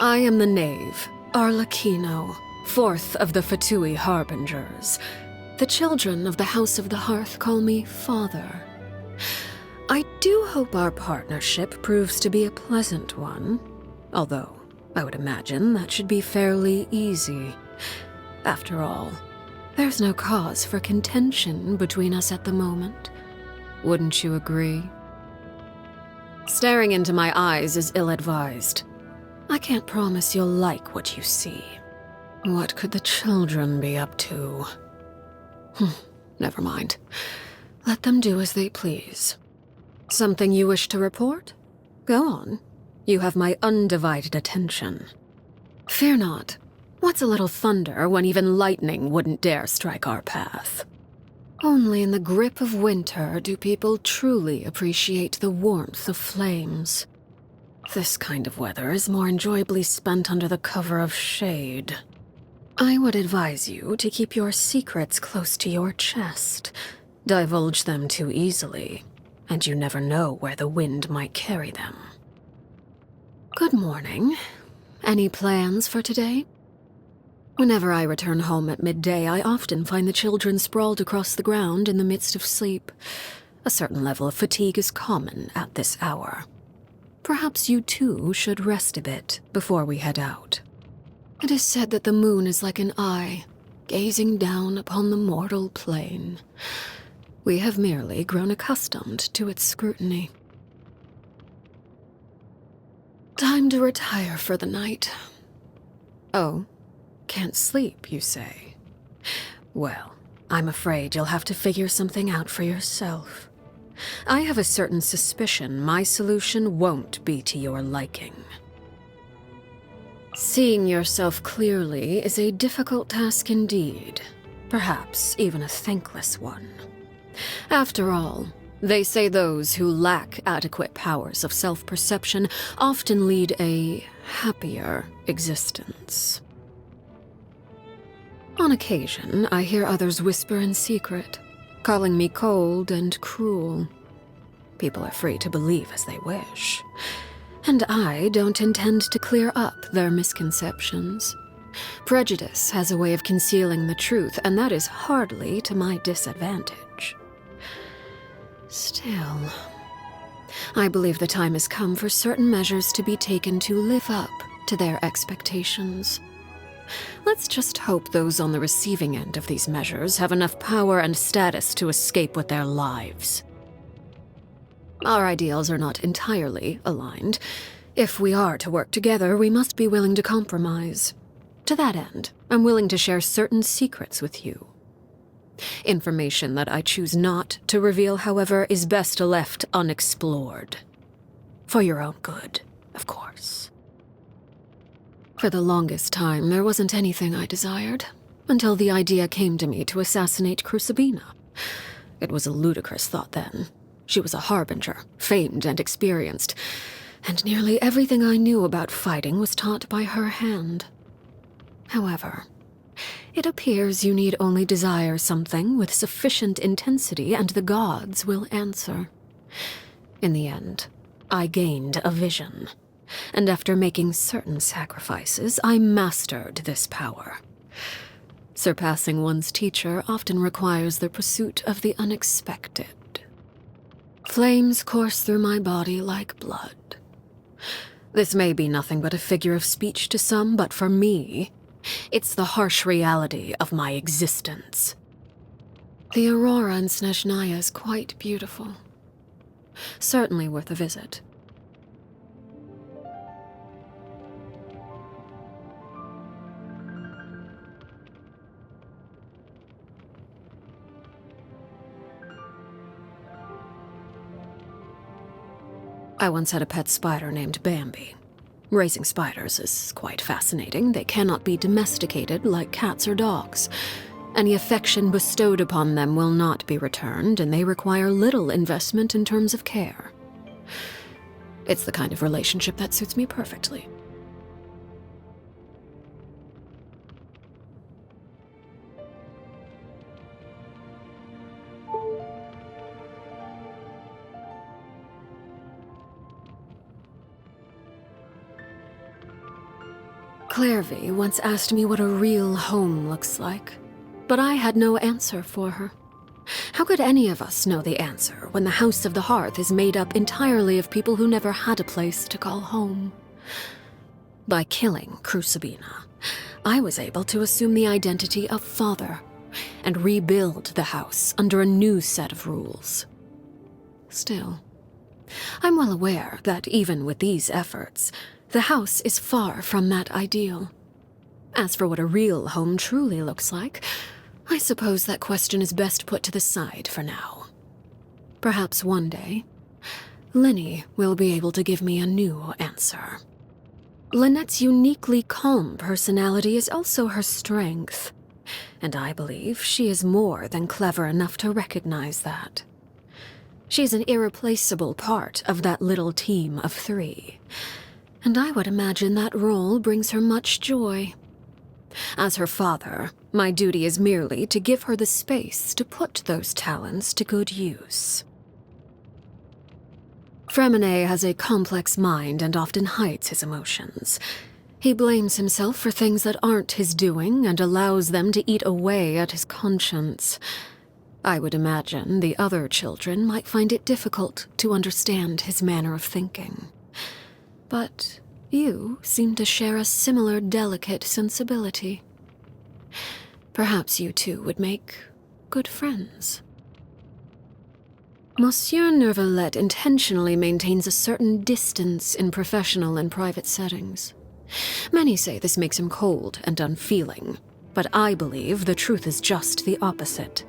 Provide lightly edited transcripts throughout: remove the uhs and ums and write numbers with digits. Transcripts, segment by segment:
I am the knave, Arlecchino, fourth of the Fatui Harbingers. The children of the House of the Hearth call me Father. I do hope our partnership proves to be a pleasant one, although I would imagine that should be fairly easy. After all, there's no cause for contention between us at the moment. Wouldn't you agree? Staring into my eyes is ill-advised. I can't promise you'll like what you see. What could the children be up to? Never mind. Let them do as they please. Something you wish to report? Go on. You have my undivided attention. Fear not. What's a little thunder when even lightning wouldn't dare strike our path? Only in the grip of winter do people truly appreciate the warmth of flames. This kind of weather is more enjoyably spent under the cover of shade. I would advise you to keep your secrets close to your chest. Divulge them too easily, and you never know where the wind might carry them. Good morning. Any plans for today? Whenever I return home at midday, I often find the children sprawled across the ground in the midst of sleep. A certain level of fatigue is common at this hour. Perhaps you too should rest a bit before we head out. It is said that the moon is like an eye, gazing down upon the mortal plane. We have merely grown accustomed to its scrutiny. Time to retire for the night. Oh, can't sleep, you say? Well, I'm afraid you'll have to figure something out for yourself. I have a certain suspicion my solution won't be to your liking. Seeing yourself clearly is a difficult task indeed, perhaps even a thankless one. After all, they say those who lack adequate powers of self-perception often lead a happier existence. On occasion, I hear others whisper in secret, calling me cold and cruel. People are free to believe as they wish, and I don't intend to clear up their misconceptions. Prejudice has a way of concealing the truth, and that is hardly to my disadvantage. Still, I believe the time has come for certain measures to be taken to live up to their expectations. Let's just hope those on the receiving end of these measures have enough power and status to escape with their lives. Our ideals are not entirely aligned. If we are to work together, we must be willing to compromise. To that end, I'm willing to share certain secrets with you. Information that I choose not to reveal, however, is best left unexplored. For your own good, of course. For the longest time, there wasn't anything I desired, until the idea came to me to assassinate Crucibina. It was a ludicrous thought then. She was a harbinger, famed and experienced, and nearly everything I knew about fighting was taught by her hand. However, it appears you need only desire something with sufficient intensity and the gods will answer. In the end, I gained a vision. And after making certain sacrifices, I mastered this power. Surpassing one's teacher often requires the pursuit of the unexpected. Flames course through my body like blood. This may be nothing but a figure of speech to some, but for me, it's the harsh reality of my existence. The aurora in Snezhnaya is quite beautiful. Certainly worth a visit. I once had a pet spider named Bambi. Raising spiders is quite fascinating. They cannot be domesticated like cats or dogs. Any affection bestowed upon them will not be returned, and they require little investment in terms of care. It's the kind of relationship that suits me perfectly. Clairvy once asked me what a real home looks like, but I had no answer for her. How could any of us know the answer when the House of the Hearth is made up entirely of people who never had a place to call home? By killing Crucibina, I was able to assume the identity of father and rebuild the house under a new set of rules. Still, I'm well aware that even with these efforts, the house is far from that ideal. As for what a real home truly looks like, I suppose that question is best put to the side for now. Perhaps one day, Lynnie will be able to give me a new answer. Lynette's uniquely calm personality is also her strength, and I believe she is more than clever enough to recognize that. She's an irreplaceable part of that little team of 3, and I would imagine that role brings her much joy. As her father, my duty is merely to give her the space to put those talents to good use. Fremine has a complex mind and often hides his emotions. He blames himself for things that aren't his doing and allows them to eat away at his conscience. I would imagine the other children might find it difficult to understand his manner of thinking. But you seem to share a similar delicate sensibility. Perhaps you two would make good friends. Monsieur Nervalette intentionally maintains a certain distance in professional and private settings. Many say this makes him cold and unfeeling, but I believe the truth is just the opposite.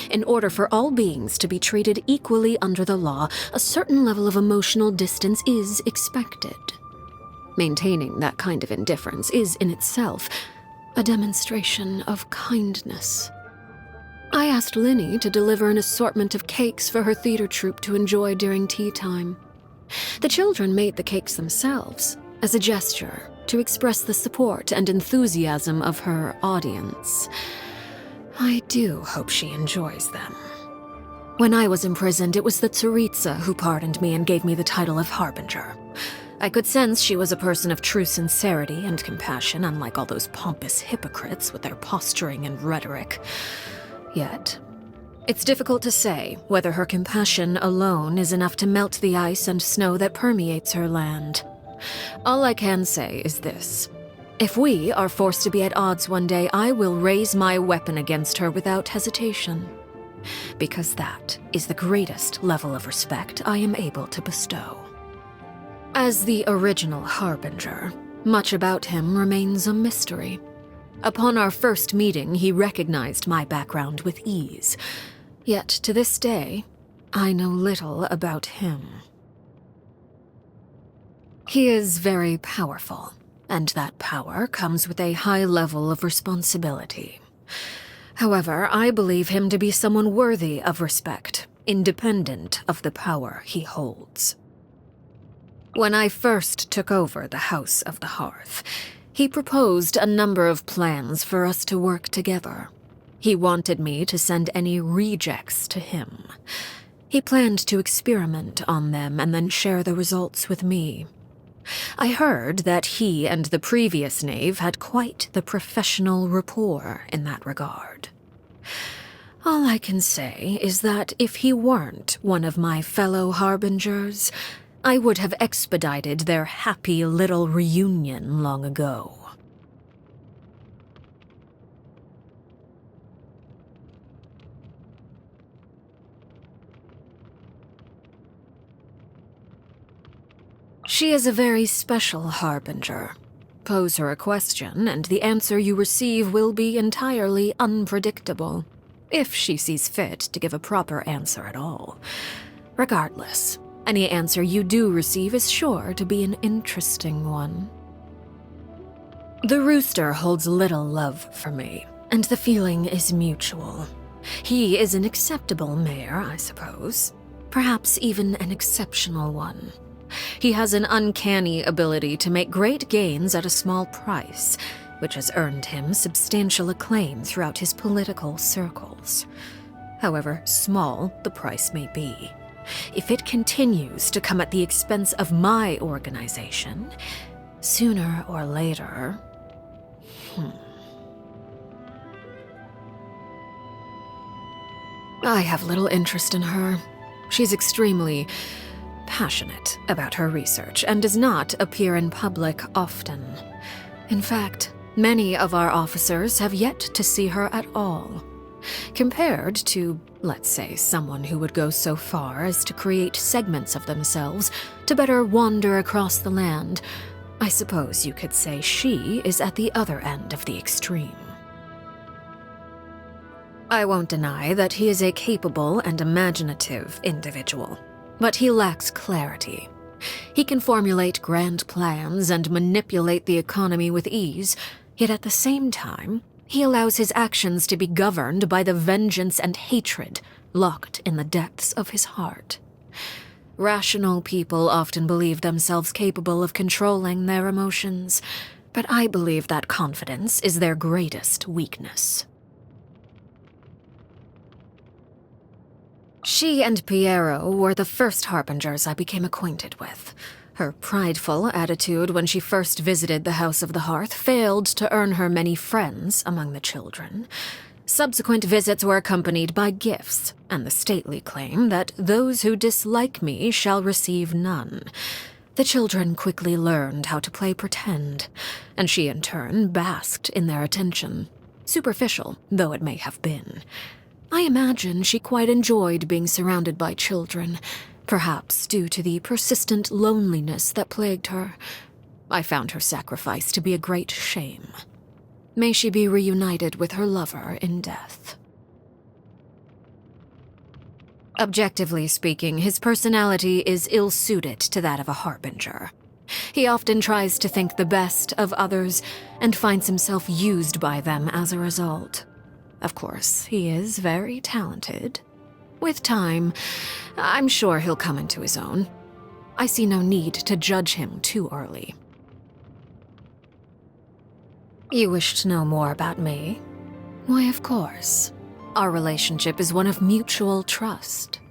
In order for all beings to be treated equally under the law, a certain level of emotional distance is expected. Maintaining that kind of indifference is, in itself, a demonstration of kindness. I asked Lynnie to deliver an assortment of cakes for her theater troupe to enjoy during tea time. The children made the cakes themselves, as a gesture to express the support and enthusiasm of her audience. I do hope she enjoys them. When I was imprisoned, it was the Tsaritsa who pardoned me and gave me the title of Harbinger. I could sense she was a person of true sincerity and compassion, unlike all those pompous hypocrites with their posturing and rhetoric. Yet, it's difficult to say whether her compassion alone is enough to melt the ice and snow that permeates her land. All I can say is this. If we are forced to be at odds one day, I will raise my weapon against her without hesitation. Because that is the greatest level of respect I am able to bestow. As the original Harbinger, much about him remains a mystery. Upon our first meeting, he recognized my background with ease. Yet, to this day, I know little about him. He is very powerful, and that power comes with a high level of responsibility. However, I believe him to be someone worthy of respect, independent of the power he holds. When I first took over the House of the Hearth, he proposed a number of plans for us to work together. He wanted me to send any rejects to him. He planned to experiment on them and then share the results with me. I heard that he and the previous knave had quite the professional rapport in that regard. All I can say is that if he weren't one of my fellow Harbingers, I would have expedited their happy little reunion long ago. She is a very special harbinger. Pose her a question, and the answer you receive will be entirely unpredictable, if she sees fit to give a proper answer at all. Regardless, any answer you do receive is sure to be an interesting one. The rooster holds little love for me, and the feeling is mutual. He is an acceptable mare, I suppose. Perhaps even an exceptional one. He has an uncanny ability to make great gains at a small price, which has earned him substantial acclaim throughout his political circles. However small the price may be, if it continues to come at the expense of my organization, sooner or later... I have little interest in her. She's extremely passionate about her research and does not appear in public often. In fact, many of our officers have yet to see her at all. Compared to, let's say, someone who would go so far as to create segments of themselves to better wander across the land, I suppose you could say she is at the other end of the extreme. I won't deny that he is a capable and imaginative individual, but he lacks clarity. He can formulate grand plans and manipulate the economy with ease, yet at the same time, he allows his actions to be governed by the vengeance and hatred locked in the depths of his heart. Rational people often believe themselves capable of controlling their emotions, but I believe that confidence is their greatest weakness. She and Piero were the first harbingers I became acquainted with. Her prideful attitude when she first visited the House of the Hearth failed to earn her many friends among the children. Subsequent visits were accompanied by gifts, and the stately claim that those who dislike me shall receive none. The children quickly learned how to play pretend, and she in turn basked in their attention, superficial though it may have been. I imagine she quite enjoyed being surrounded by children, perhaps due to the persistent loneliness that plagued her. I found her sacrifice to be a great shame. May she be reunited with her lover in death. Objectively speaking, his personality is ill-suited to that of a harbinger. He often tries to think the best of others and finds himself used by them as a result. Of course, he is very talented. With time, I'm sure he'll come into his own. I see no need to judge him too early. You wish to know more about me? Why, of course. Our relationship is one of mutual trust.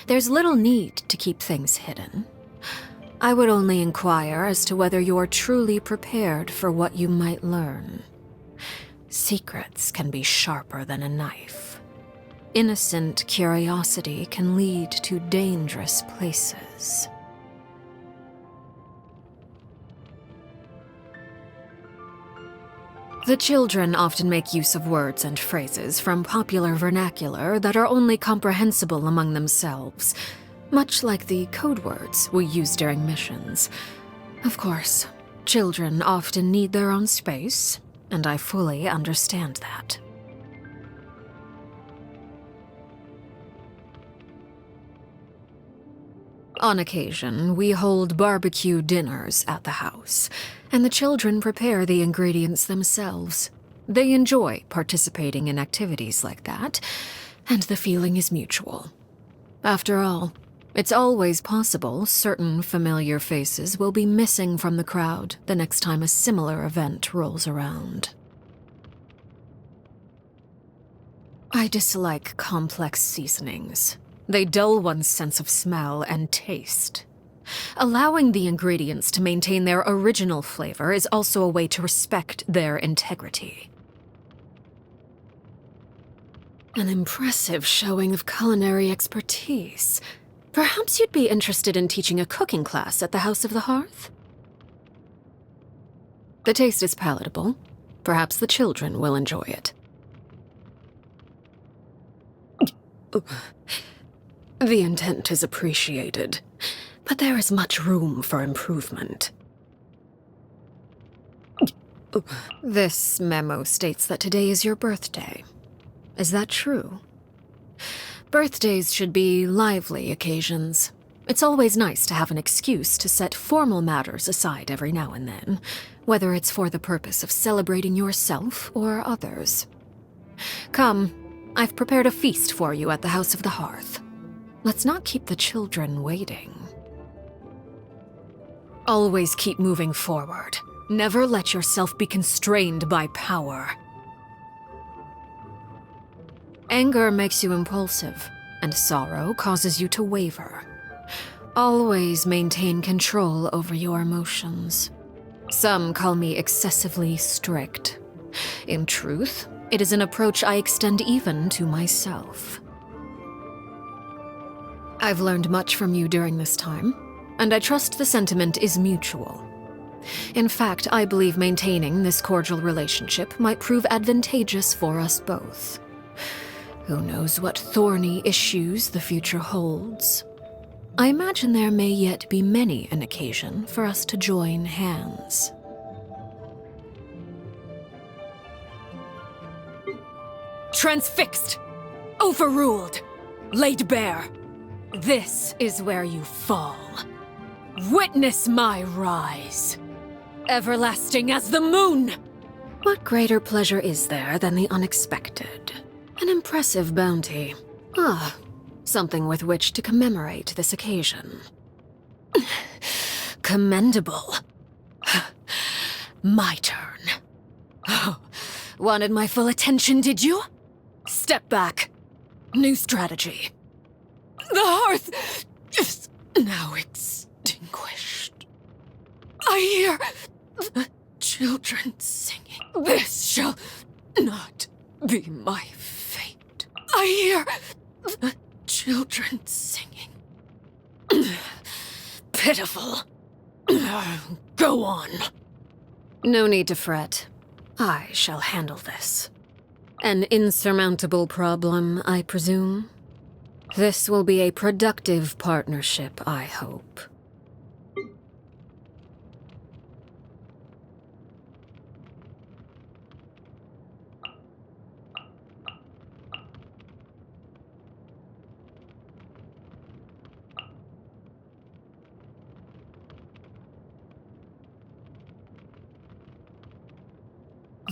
There's little need to keep things hidden. I would only inquire as to whether you're truly prepared for what you might learn. Secrets can be sharper than a knife. Innocent curiosity can lead to dangerous places. The children often make use of words and phrases from popular vernacular that are only comprehensible among themselves, much like the code words we use during missions. Of course, children often need their own space, and I fully understand that. On occasion, we hold barbecue dinners at the house, and the children prepare the ingredients themselves. They enjoy participating in activities like that, and the feeling is mutual. After all, it's always possible certain familiar faces will be missing from the crowd the next time a similar event rolls around. I dislike complex seasonings. They dull one's sense of smell and taste. Allowing the ingredients to maintain their original flavor is also a way to respect their integrity. An impressive showing of culinary expertise. Perhaps you'd be interested in teaching a cooking class at the House of the Hearth? The taste is palatable. Perhaps the children will enjoy it. The intent is appreciated. but there is much room for improvement. This memo states that today is your birthday. Is that true? Birthdays should be lively occasions. It's always nice to have an excuse to set formal matters aside every now and then, whether it's for the purpose of celebrating yourself or others. Come, I've prepared a feast for you at the House of the Hearth. Let's not keep the children waiting. Always keep moving forward. Never let yourself be constrained by power. Anger makes you impulsive, and sorrow causes you to waver. Always maintain control over your emotions. Some call me excessively strict. In truth, it is an approach I extend even to myself. I've learned much from you during this time, and I trust the sentiment is mutual. In fact, I believe maintaining this cordial relationship might prove advantageous for us both. Who knows what thorny issues the future holds? I imagine there may yet be many an occasion for us to join hands. Transfixed! Overruled! Laid bare! This is where you fall. Witness my rise! Everlasting as the moon! What greater pleasure is there than the unexpected? An impressive bounty. Something with which to commemorate this occasion. Commendable. My turn. Wanted my full attention, did you? Step back. New strategy. The hearth is now extinguished. I hear the children singing. This shall not be my fate. I hear the children singing. Pitiful. Go on. No need to fret. I shall handle this. An insurmountable problem, I presume? This will be a productive partnership, I hope.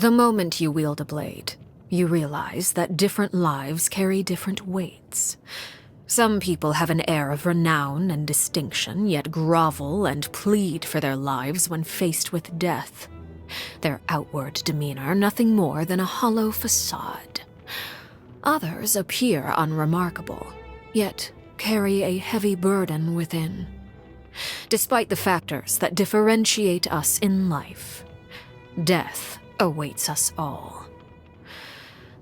The moment you wield a blade, you realize that different lives carry different weights. Some people have an air of renown and distinction, yet grovel and plead for their lives when faced with death. Their outward demeanor nothing more than a hollow facade. Others appear unremarkable, yet carry a heavy burden within. Despite the factors that differentiate us in life, death awaits us all.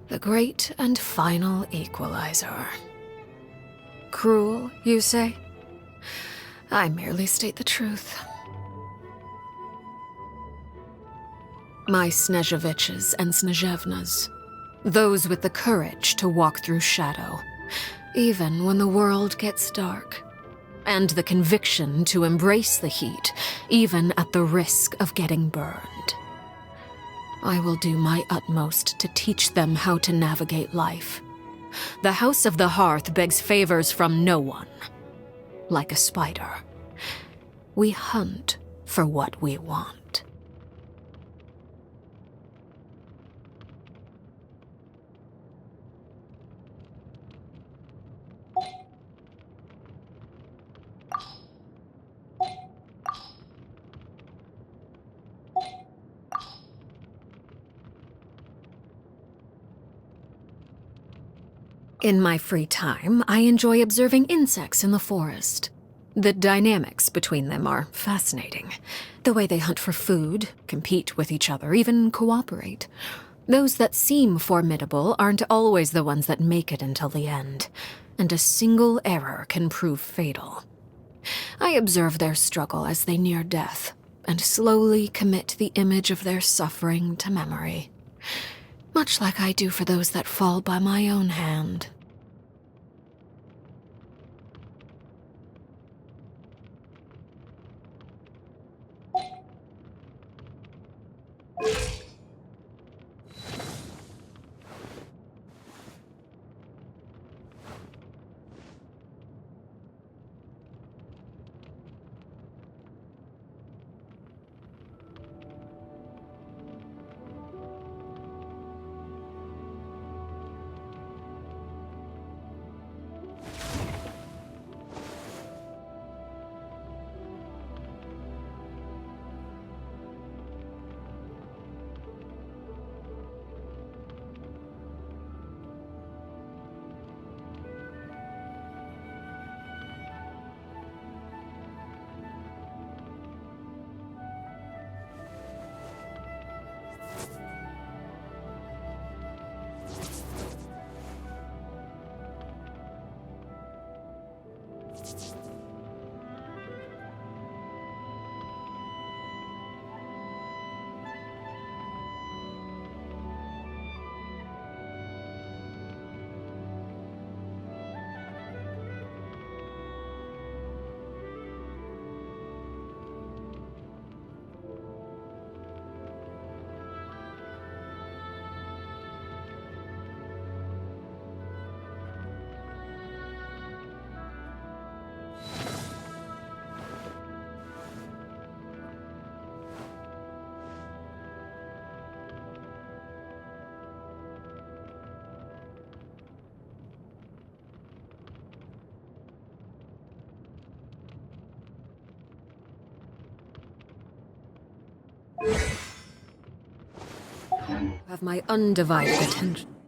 The great and final equalizer. Cruel, you say? I merely state the truth. My Snezheviches and Snezhevnas, those with the courage to walk through shadow, even when the world gets dark, and the conviction to embrace the heat, even at the risk of getting burned. I will do my utmost to teach them how to navigate life. The House of the Hearth begs favors from no one. Like a spider, we hunt for what we want. In my free time, I enjoy observing insects in the forest. The dynamics between them are fascinating. The way they hunt for food, compete with each other, even cooperate. Those that seem formidable aren't always the ones that make it until the end, and a single error can prove fatal. I observe their struggle as they near death, and slowly commit the image of their suffering to memory. Much like I do for those that fall by my own hand. Have my undivided attention.